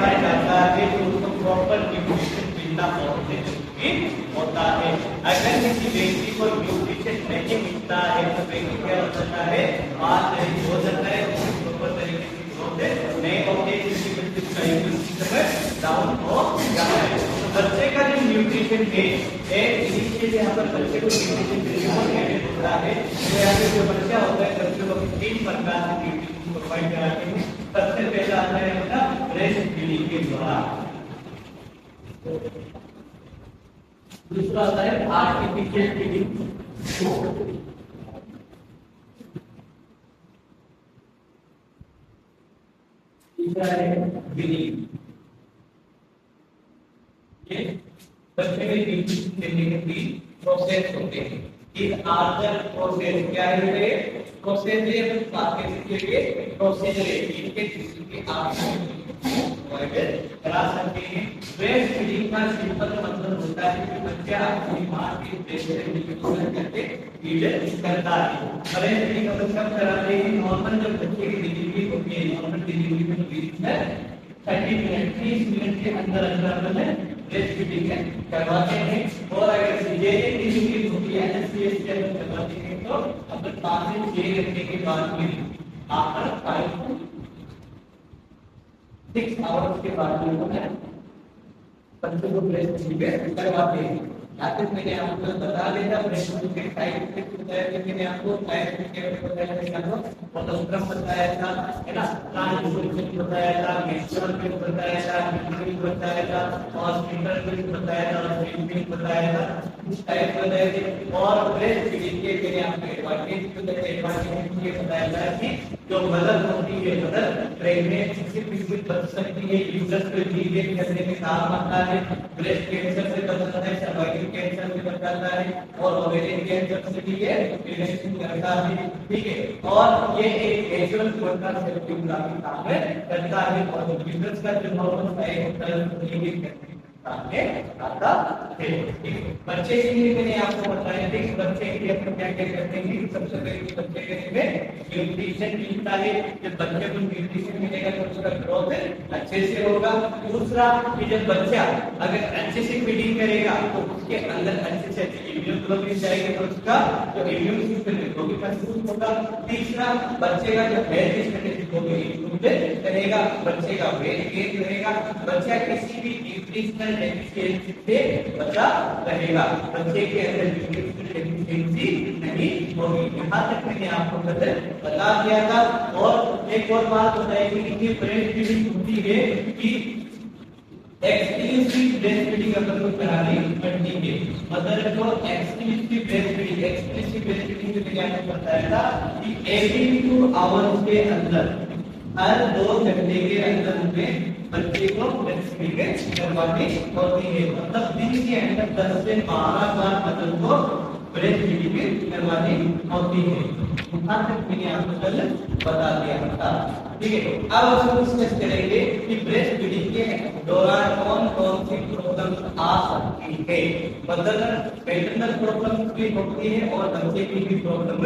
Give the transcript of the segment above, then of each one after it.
बढ़ाया जाता है तो उसको प्रॉपर न्यूट्रिशन मिलना बहुत जरूरी होता है। अगर किसी व्यक्ति को न्यूट्रिशन नहीं मिलता है तो व्यक्ति क्या हो सकता है, बात नहीं हो सकता है, प्रॉपर तरीके से ग्रोथ नहीं होती, जिसकी वजह से इम्यून सिस्टम डाउन हो जाता है। तो बच्चे का जो न्यूट्रिशन है इनिशियली यहाँ पर बच्चे को न्यूट्रिशन होता है, तो यहाँ पे जो बच्चा होता है बच्चों को 3 प्रकार से न्यूट्रिशन प्रोवाइड कराते हैं। सबसे पहला आता है अपना ब्रेस्ट फीडिंग के द्वारा, दूसरा आता है आर्टिफिशियल फीडिंग, तीसरा है ब्रीडिंग। ये बच्चे के न्यूट्रिशन देने के 3 प्रोसेस होते हैं। इन आदर प्रोसेस क्या है, प्रोसेस है बात के प्रोसेस है इनके जिसके आप करा सकते हैं। ब्रेस्ट फीडिंग का सिंपल मतलब होता है कि बच्चा अपनी मां के ब्रेस्ट से मिल्क करके फीड करता है। ब्रेस्ट फीडिंग का मतलब कराते हैं नॉर्मल जब बच्चे की डिलीवरी होती है, नॉर्मल डिलीवरी में 30 मिनट 30 मिनट के अंदर ब्रेस्ट फीडिंग करवाते हैं। और अगर सीजेरियन डिलीवरी होती है एनएससीएस के अंदर करवाते हैं तो अपन 5 से 6 घंटे के बाद में आफ्टर 5 to 6 आवर्स के बाद में बच्चों को ब्रेस्ट फीडिंग करवाते हैं। आते मैंने आपको बता दिया ब्रेस्ट फीडिंग के टाइप इफेक्ट बताया कि मैंने आपको टाइप इफेक्ट बताया कि आपको पोलोस्ट्रम बताया था, है ना, ट्रांसमिशन बताया था, मेंस्ट्रुअल इफेक्ट बताया था, मिल्किंग बताया था, हॉस्पिटल इफेक्ट बताया था, स्लीपिंग बताया था, इस टाइप बताए थे। और ब्रेस्ट फीडिंग के मैंने आपको एडवांटेज ये बताया था कि जो मदर होती है, मदर प्रेग्नेंसी से बिल्कुल बच सकती है, यूट्रस को लीकेज करने में काम आता है, ब्रेस्ट कैंसर से बच सकता है, सर्वाइकल कैंसर से बच जाता है और ओवेरियन कैंसर से भी ये प्रिवेंशन करता है। ठीक है, और ये एक नेचुरल प्रोसेस से काफी काम करता है और यूट्रस का जो नॉर्मल साइज होता है उसको लीकेज करने आता है। बच्चे के लिए मैंने आपको बताया था कि बच्चे के लिए अपन क्या क्या करते हैं। सबसे पहले बच्चे के लिए न्यूट्रिशन मिलता है, जब बच्चे को न्यूट्रिशन मिलेगा तो उसका ग्रोथ अच्छे से होगा। दूसरा कि जब बच्चा अगर अच्छे से फीडिंग करेगा तो उसके अंदर अच्छे से इम्यूनोग्लोबिन जाएगा तो उसका जो इम्यून सिस्टम है वो भी मजबूत होगा। तीसरा बच्चे का जो हेल्थ स्टेटस वो भी इम्प्रूव करेगा, बच्चे का वेट गेन करेगा, बच्चा किसी भी न्यूट्रिशनल डेफिशिएंसी से बचा रहेगा, बच्चे के अंदर न्यूट्रिशनल डेफिशिएंसी नहीं होगी। यहाँ तक मैंने आपको बता दिया था। और एक और बात बताई कि ब्रेस्ट फीडिंग होती है कि एक्सक्लूसिव ब्रेस्ट फीडिंग अपन को करानी पड़ती है। मदर को एक्सक्लूसिव ब्रेस्ट फीडिंग में क्या बताया था कि एवरी 2 आवर्स के अंदर, हर 2 घंटे के अंदर में बच्चे को ब्रेस्ट फीडिंग करवानी होती है। मतलब दिन के अंदर 10 से 12 बार मदर को ब्रेस्ट फीडिंग करवानी होती है। यहाँ तक मैंने आपको कल बता दिया था। ठीक है, अब हम डिस्कस करेंगे कि ब्रेस्ट फीडिंग के दौरान कौन कौन सी प्रॉब्लम्स आ सकती है। पेटर्नल प्रॉब्लम्स भी होती है और बच्चे की भी प्रॉब्लम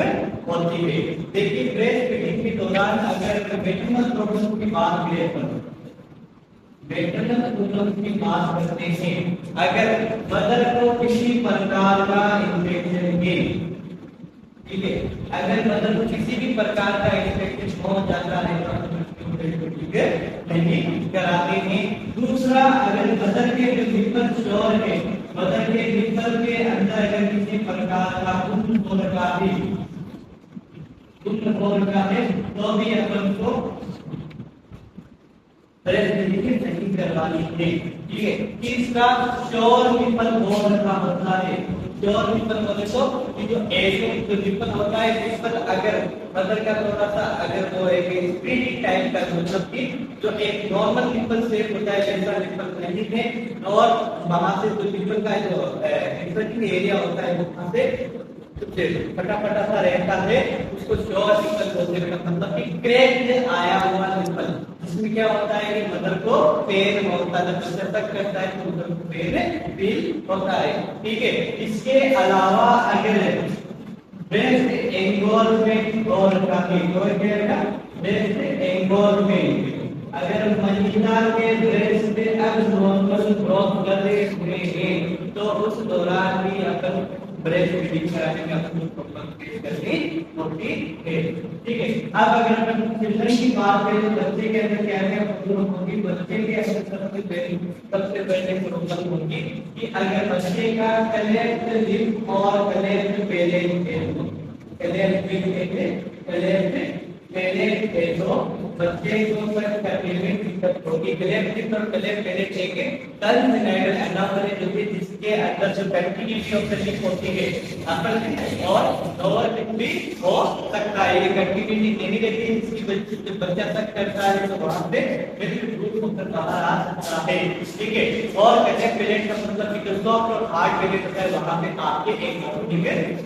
होती है। देखिए ब्रेस्ट फीडिंग के दौरान अगर पेटर्नल प्रॉब्लम की बात करें, पेटर्नल प्रॉब्लम की बात करते हैं, अगर मदर को किसी प्रकार का इन्फेक्शन है, ठीक है, अगर मदर को किसी भी प्रकार का इन्फेक्शन हो जाता है तो नहीं कराते हैं। दूसरा, अगर मदर के जो निपल श्योर है, मदर के निपल के अंदर अगर किसी प्रकार का खून हो रखा है तो भी अपन को ब्रेस्ट फीडिंग नहीं करवानी है। ठीक है, तीसरा श्योर निपल हो रखा होता है। श्योर निपल मतलब तो जो ऐसे जो निपल होता है, निपल अगर मदर का थोड़ा सा अगर वो एक स्प्रिटी टाइप का, मतलब कि जो एक नॉर्मल निपल शेप होता है ऐसा निपल नहीं है, और वहां से जो निपल का जो इंफेक्टेड एरिया होता है वहां से फटाफटा सा रहता है, उसको श्योर निपल बोलते हैं। मतलब कि क्रैक आया हुआ निपल, इसमें क्या होता है कि मदर को पेन होता है, जब तक करता है तो मदर को पेन फील होता है। ठीक है, इसके अलावा अगर ब्रेस्ट एंगोलमेंट और काफी ब्रेस्ट एंगोलमेंट अगर महिला के ब्रेस्ट में एब्नॉर्मल ग्रोथ कर रहे हैं तो उस दौरान भी अपन ब्रेस्ट फीडिंग कराने में अपन प्रॉब्लम फेस करनी होती है। ठीक है, अब अगर अपन चिल्ड्रन की बात करें तो बच्चे के अंदर क्या क्या प्रॉब्लम होगी? बच्चे के अंदर सबसे पहले प्रॉब्लम होगी कि अगर बच्चे का कलेक्ट लिप और कलेक्ट पेलेट है, तो बच्चे को सर्च करने में दिक्कत होगी। कलेक्ट और कलेक्ट पेलेट एक टर्मिनल एनामली जो कि जिसके अंदर जो कंटिन्यूटी ऑफ द लिप होती है अपर और लोअर लिप भी हो सकता है। ये कंटिन्यूटी नहीं रहती है, इसकी वजह से बच्चा तक करता है तो वहां पे बिल्कुल ग्रुप होकर बाहर आ सकता है। ठीक है, और कलेक्ट पेलेट का मतलब कि जो सॉफ्ट और हार्ड पेलेट होता है वहां पे आपके एक एनाटॉमी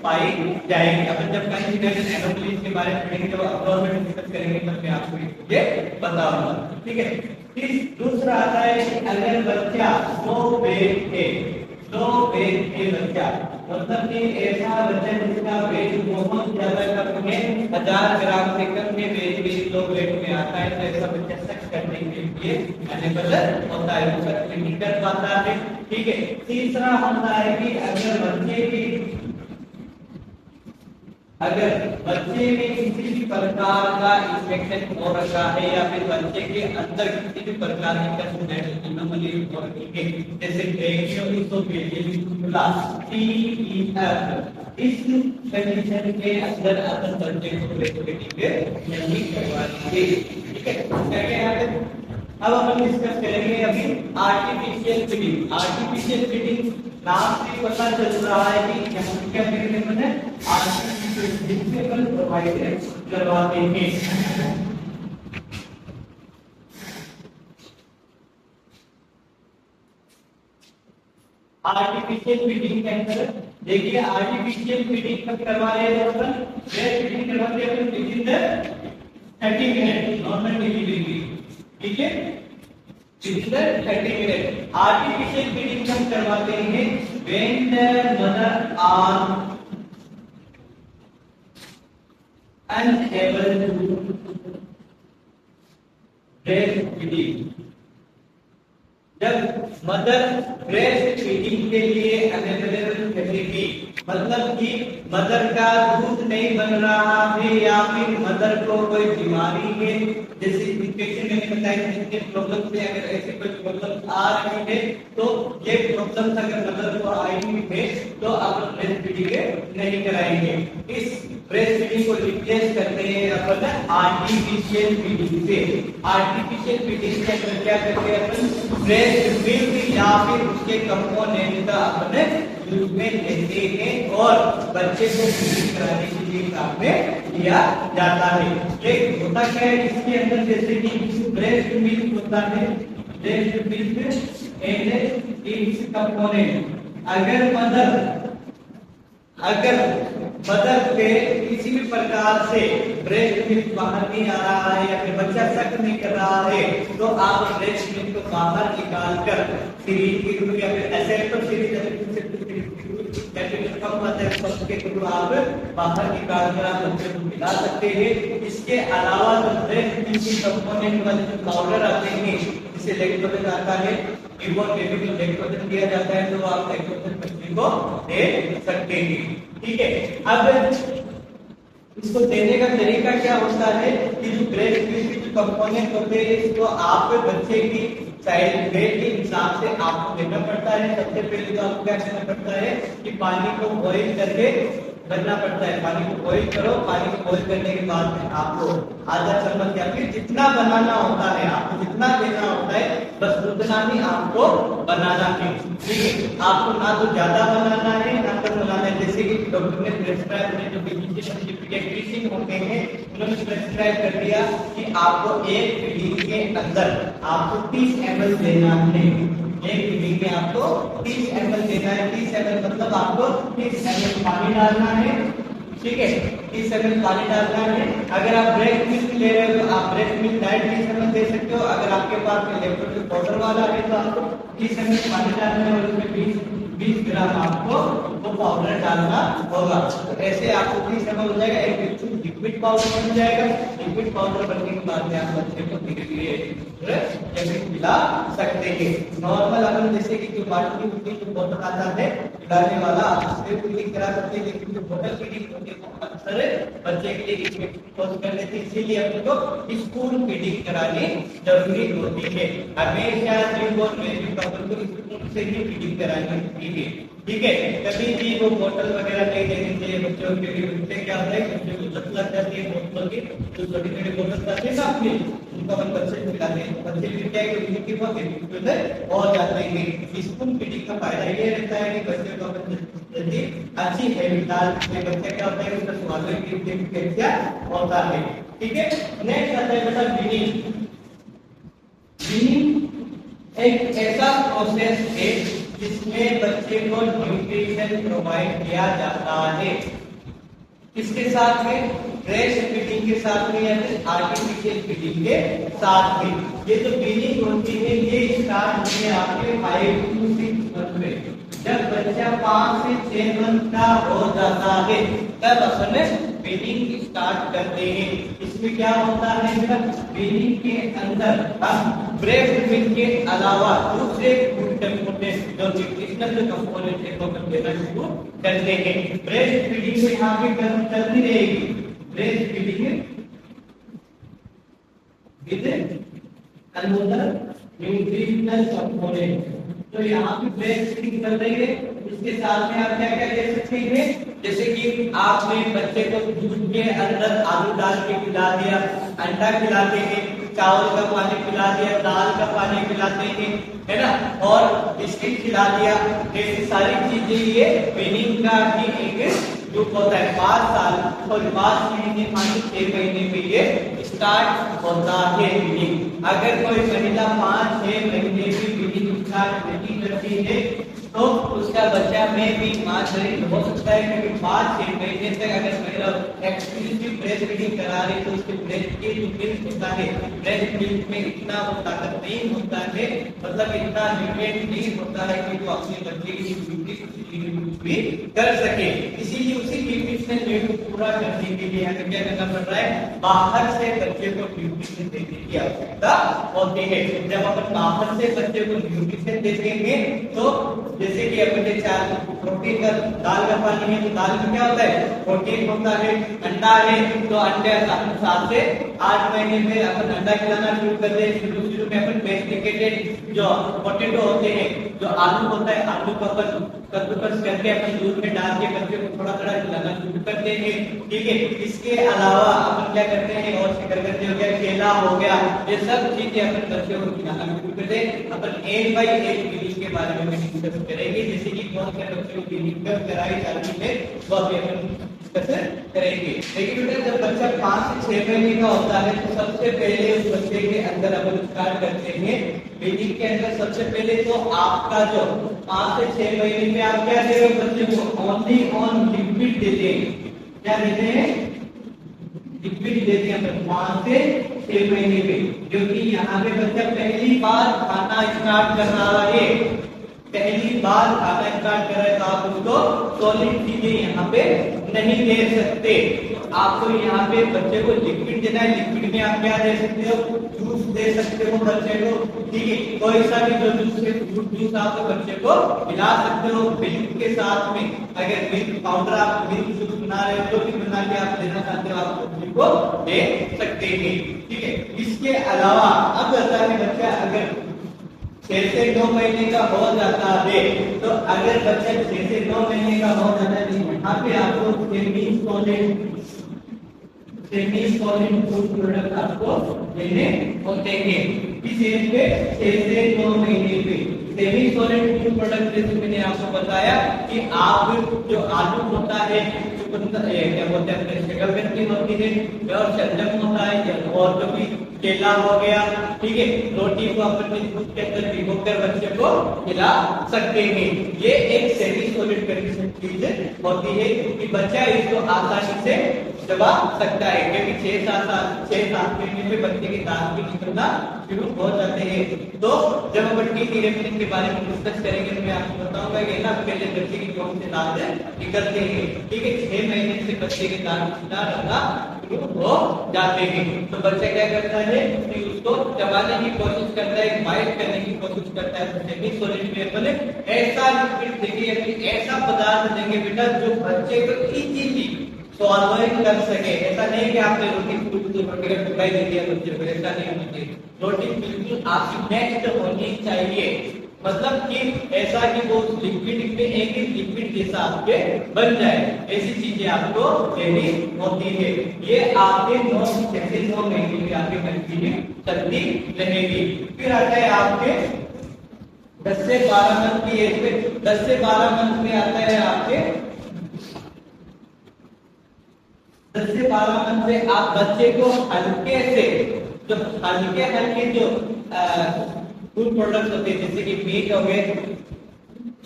पाई जाएगी। अपन जब कंटिन्यूटी एनाटॉमी के बारे में पढ़ेंगे जब अब्डोमेन डिस्कस करेंगे तब मैं आपको ये बताऊंगा। ठीक है, फिर दूसरा आता है कि अगर बच्चा लो वेट है, लो वेट है बच्चा, मतलब कि ऐसा बच्चा जिसका वेट बहुत ज्यादा कम है, 1000 ग्राम से कम में वेट भी लो वेट में आता है, तो ऐसा बच्चा सेक्स करने के लिए अनेबल होता है, वो सेक्स नहीं कर पाता है। ठीक है, तीसरा होता है कि अगर बच्चे में किसी भी प्रकार का इंफेक्शन हो रखा है या फिर बच्चे के अंदर किसी भी प्रकार की एनोमली हो रखी है, जैसे इस कंडीशन के अंदर अपन बच्चे को ब्रेस्टफीडिंग नहीं करवाएंगे। ठीक है, अब अपन डिस्कस करेंगे अभी आर्टिफिशियल फीडिंग। आर्टिफिशियल फीडिंग नाम से पता चल रहा है कि यहाँ क्या करते हैं, आर्टिफिशियल फीडिंग प्रोवाइड करवाते हैं। आर्टिफिशियल फीडिंग के अंदर देखिए, आर्टिफिशियल फीडिंग कब करवा रहे हैं अपन? ब्रेस्ट फीडिंग करवाते हैं अपन within the 30 minute normal delivery. ठीक है, within the 30 minute. Artificial feeding हम करवाते हैं when the mother are unable to breast feeding. जब मदर ब्रेस्ट फीडिंग के लिए अवेलेबल रहेगी, मतलब कि मदर का दूध नहीं बन रहा है या फिर मदर को कोई बीमारी है, जैसे इन्फेक्शन मैंने बताया जिसके प्रॉब्लम से अगर ऐसे कोई प्रॉब्लम आ रही है तो ये प्रॉब्लम अगर मदर को आई है तो आप ब्रेस्ट फीडिंग नहीं कराएंगे। इस ब्रेस्ट फीडिंग को रिप्लेस करते हैं अपन आर्टिफिशियल फीडिंग से। आर्टिफिशियल फीडिंग के अंदर क्या करते हैं अपन? ब्रेस्ट मिल्क या फिर उसके कंपोनेंट का अपने यूज में लेते हैं और बच्चे को फीडिंग कराने के लिए काम में लिया जाता है। ये होता क्या है इसके अंदर, जैसे कि ब्रेस्ट मिल्क होता है, breast milk and it's component. अगर मदर पे किसी भी प्रकार से ब्रेस्ट मिल्क बाहर नहीं आ रहा है या फिर बच्चा सक नहीं कर रहा है तो आप ब्रेस्ट मिल्क को बाहर निकाल कर सीरीज के थ्रू या फिर एसेप्टर सीरीज आप बाहर निकाल कर आप बच्चे को खिला सकते हैं। इसके अलावा जो ब्रेस्ट मिल्क की कंपोनेंट वाले जो पाउडर आते हैं जिसे लैक्टोजन आता है, न्यूबॉर्न बेबी को लैक्टोजन दिया जाता है तो आप लैक्टोजन बच्चे को दे सकते हैं। ठीक है, अब इसको देने का तरीका क्या होता है कि जो ब्रेस्ट मिल्क के जो कंपोनेंट होते हैं इसको आप बच्चे की चाइल्ड वेट के हिसाब से आपको देना पड़ता है। सबसे पहले तो आपको क्या करना पड़ता है कि पानी को बॉईल करके रखना पड़ता है। पानी को बॉईल करो, पानी को बॉईल करने के बाद में आपको आधा चम्मच या फिर जितना बनाना होता है, आपको जितना देना होता है बस उतना ही आपको बनाना है। ठीक है, आपको ना तो ज्यादा बनाना है ना कम बनाना है। जैसे कि डॉक्टर ने प्रेस्क्राइब किया, जो पीडियाट्रिशियन होते हैं उन्होंने प्रेस्क्राइब कर दिया कि आपको एक फीडिंग के अंदर आपको 30 ml देना है। एक फीडिंग में आपको 30 ml देना है। 30 ml मतलब आपको 30 ml पानी डालना है। ठीक है, 30 ml पानी डालना है। अगर आप ब्रेस्ट मिल्क ले रहे हो तो आप ब्रेस्ट मिल्क डायरेक्ट 30 ml दे सकते हो। अगर आपके पास लैक्टोज पाउडर वाला है तो आपको 30 ml पानी डालना है और उसमें 20 ग्राम आपको वो पाउडर डालना होगा। तो ऐसे आपको भी समझ हो जाएगा, एक लिक्विड पाउडर बन जाएगा। लिक्विड पाउडर बनने के बाद में आप बच्चे को धीरे धीरे पिला सकते हैं। नॉर्मल अपन जैसे कि जो बाटली होती है, जो बोतल आता है पिलाने वाला, उससे फीडिंग करा सकते हैं, लेकिन जो बोतल फीडिंग होती है वो अक्सर बच्चे के लिए इफेक्टिव कर लेते हैं, इसीलिए अपन को स्पून फीडिंग करानी जरूरी होती है। हमेशा न्यूबॉर्न बेबी को अपन को स्पून से ही फीडिंग करानी होती है, ठीक है। कभी भी वो बोतल वगैरह नहीं देनी चाहिए बच्चों के लिए। उससे क्या होता है, बच्चों को लत लग जाती है बोतलों की, जो छोटी छोटी बोतल आती है ना अपनी, उनका अपन बच्चे को खिलाते हैं, बच्चे भी क्या है कि उनकी बहुत और जाते हैं। स्पून फीडिंग का फायदा ये रहता है कि बच्चे को अपन जल्दी अच्छी हैबिट डालते हैं, बच्चा क्या होता है उसका स्वास्थ्य की क्या होता है, ठीक है। नेक्स्ट आता है बेटा वीनिंग। वीनिंग एक ऐसा प्रोसेस है जिसमें बच्चे को न्यूट्रिशन प्रोवाइड किया जाता है। किसके साथ में? ब्रेस्ट फीडिंग के साथ में या फिर आर्टिफिशियल फीडिंग के साथ में। ये जो वीनिंग होती है ये स्टार्ट होती है आपके 5 to 6 मंथ में। जब बच्चा 5 से 6 मंथ का हो जाता है तब अपन वीनिंग स्टार्ट करते हैं। इसमें क्या होता है बेटा, वीनिंग के अंदर हम ब्रेस्ट मिल्क के अलावा दूसरे फूड कंपोनेंट जो न्यूट्रिशनल कंपोनेंट है वो देना शुरू करते हैं। ब्रेस्ट फीडिंग में यहाँ पे चलती रहेगी, breast feeding with another nutritional component. तो यहाँ पे ब्रेस्ट फीडिंग चल रही है, इसके साथ में आप क्या क्या दे सकते हैं, जैसे कि आपने बच्चे को दूध के अंदर आलू डाल के पिला दिया, अंडा खिलाते हैं, चावल का पानी पिला दिया, दाल का पानी पिलाते हैं, है ना, और बिस्किट खिला दिया। ऐसी सारी चीजें ये वीनिंग का ही एक ग्रुप होता है। 5 साल और 5 महीने 6 महीने में ये स्टार्ट होता है वीनिंग। अगर कोई महिला 5-6 महीने की वीनिंग स्टार्ट नहीं करती है तो उसका बच्चा में भी मां शरीर हो सकता है, क्योंकि 5-6 महीने तक अगर महिला एक्सक्लूसिव ब्रेस्ट फीडिंग करा रही तो उसके ब्रेस्ट के जो मिल्क होता है, ब्रेस्ट मिल्क में इतना वो ताकत नहीं होता है, मतलब इतना न्यूट्रिएंट नहीं होता है कि वो अपने बच्चे की न्यूट्रिशन भी कर सके। इसीलिए उसी न्यूट्रिशनल नीड को पूरा करने के लिए हमें क्या करना पड़ रहा है, बाहर से बच्चे को न्यूट्रिशन देने की आवश्यकता होती है। जब अपन बाहर से बच्चे को न्यूट्रिशन देते हैं तो जैसे कि अपने चार प्रोटीन का दाल का पानी है तो दाल में क्या होता है, प्रोटीन होता है। अंडा है तो अंडे 7 से 8 महीने में अपन अंडा खिलाना शुरू कर दे। शुरू में अपन मेस्टिकेटेड जो पोटैटो होते हैं, जो आलू होता है, आलू को अपन कद्दूकस करके अपन दूध में डाल के बच्चे को थोड़ा थोड़ा खिलाना शुरू करते हैं, ठीक है। इसके अलावा अपन क्या करते हैं, और शकरकंदी हो गया, केला हो गया, ये सब चीजें अपन बच्चे को खिलाना शुरू करते हैं। अपन एज बाय एज वीनिंग के बारे में डिस्कस करेंगे, जैसे कि कौन से बच्चे को वीनिंग कब कराई जाती है वो अभी अपन डिस्कस करेंगे। लेकिन बेटा जब बच्चा 5 से 6 महीने का होता है तो सबसे पहले उस बच्चे के अंदर अपन स्टार्ट करते हैं वीनिंग के अंदर। सबसे पहले तो आपका जो 5 से 6 महीने में आप क्या दे रहे हो बच्चे को, ओनली ऑन लिक्विड देते हैं। क्या देते हैं, लिक्विड देते हैं अपन 5 से 6 महीने में, क्योंकि यहाँ पे बच्चा पहली बार खाना स्टार्ट कर रहा है, पहली बार खाना स्टार्ट कर रहे तो आप उसको सॉलिड चीजें यहाँ पे नहीं दे सकते। आपको यहाँ पे बच्चे को लिक्विड देना है। लिक्विड में आप क्या दे सकते हो, जूस दे सकते हो बच्चे को, ठीक है। कोई सा भी जो जूस है, फ्रूट जूस आप बच्चे को पिला सकते हो मिल्क के साथ में। अगर मिल्क पाउडर आप मिल्क जूस बना रहे हो, जो भी बना के आप देना चाहते हो आप बच्चे को दे सकते हैं, ठीक है। इसके अलावा अब बता है बच्चा अगर 6 से 9 महीने का हो जाता है तो अगर बच्चा 6 से 9 महीने का हो जाता है तो यहाँ पे आपको सेमी सॉलिड फूड प्रोडक्ट आपको देने होते हैं। इस एज पे 6 से 9 महीने पे सेमी सॉलिड फूड प्रोडक्ट जैसे मैंने आपको बताया कि आप जो आलू होता है, क्या बोलते हैं, शकरकंदी होती है और शलजम होता है, और जो भी केला हो गया, ठीक है, रोटी को अपने दूध के अंदर भिगोकर बच्चे को खिला सकते हैं। ये एक सेमी सॉलिड कंडीशन चीज होती है कि बच्चा इसको आसानी से चबा सकता है, क्योंकि 6-7 महीने में बच्चे के दांत भी निकलना शुरू हो जाते हैं। तो जब अपन टीथ इरेक्शन के बारे में डिस्कस करेंगे तो मैं आपको बताऊंगा कि ना पहले बच्चे की कौन से दांत निकलते हैं। ठीक है, 6 महीने से बच्चे के दांत सीधा रहना शुरू हो जाते हैं। तो बच्चा क्या करता है कि उसको चबाने की कोशिश करता है, बाइट करने की कोशिश करता है। सेमी सॉलिड वेफर ऐसा लिक्विड देंगे या फिर ऐसा पदार्थ देंगे बेटा जो बच्चे को इजीली सॉल्व कर सके। ऐसा नहीं कि आपने रोटी रोटी का टुकड़ा दे दिया बच्चे को, ऐसा नहीं होना चाहिए। रोटी बिल्कुल आपकी नेक्स्ट होनी चाहिए, मतलब कि ऐसा कि वो लिक्विड में एक ही लिक्विड जैसा आपके बन जाए, ऐसी चीजें आपको देनी होती है। ये आपके 9 महीने में आपके कंटिन्यू चलती रहेगी। फिर आता है आपके 10 से 12 मंथ की एज में। 10 से 12 मंथ में आता है आपके 10 से 12 मंथ से आप बच्चे को हल्के से जो हल्के जो फूड प्रोडक्ट्स होते हैं जैसे कि मीट हो गए,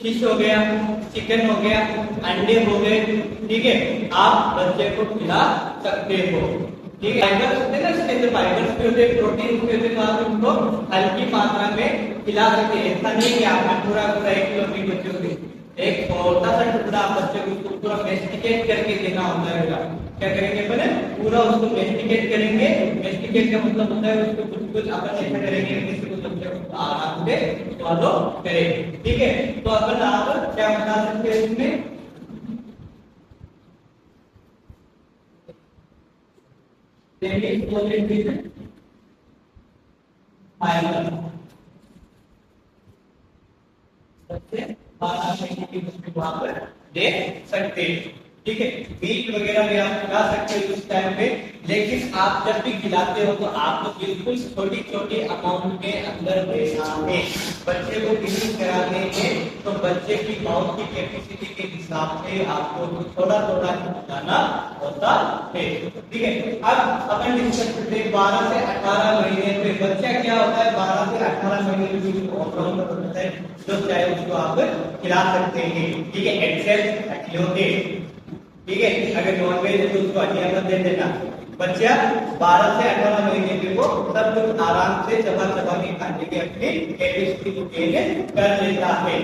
फिश हो गया, चिकन हो गया, अंडे हो गए, ठीक है, आप बच्चे को खिला सकते हो। ठीक है, फाइबर्स होते हैं ना, इसके अंदर फाइबर्स भी होते हैं, प्रोटीन भी होते हैं, तो आप उनको हल्की मात्रा में खिला सकते हैं। ऐसा नहीं कि आपने पूरा 1 किलो मीट बच्चे को एक छोटा सा टुकड़ा बच्चे को उसको पूरा मेस्टिकेट करके देना होता है बेटा। क्या करेंगे पहले पूरा उसको मेस्टिकेट करेंगे। मेस्टिकेट का मतलब होता है उसको कुछ अपन ऐसा करेंगे किसी को बच्चे को आराम से फॉलो करेंगे। ठीक है, तो अपन आप क्या बता सकते हैं इसमें फाइबर सबसे 12 महीने की उसको वहां पर दे सकते हैं। ठीक है, मीट वगैरह भी आप खिला सकते हो उस टाइम पे, लेकिन आप जब भी खिलाते हो तो आपको बिल्कुल छोटी छोटी अमाउंट के अंदर देना है। बच्चे को फीडिंग कराने में तो बच्चे की माउथ की कैपेसिटी के हिसाब से आपको थोड़ा थोड़ा खिलाना होता है। ठीक है, अब अपन डिस्कस करते हैं 12 से 18 महीने पे बच्चा क्या होता है। 12 से 18 महीने में होता है जो चाहे उसको आप खिला सकते हैं। ठीक है, एक्सेल ठीक है, अगर नॉनवेज है तो उसको हड्डियां मत दे देना। बच्चा 12 से 18 महीने के वो सब कुछ आराम से चबा चबा के खाने की अपनी कैपेसिटी को गेन कर लेता है।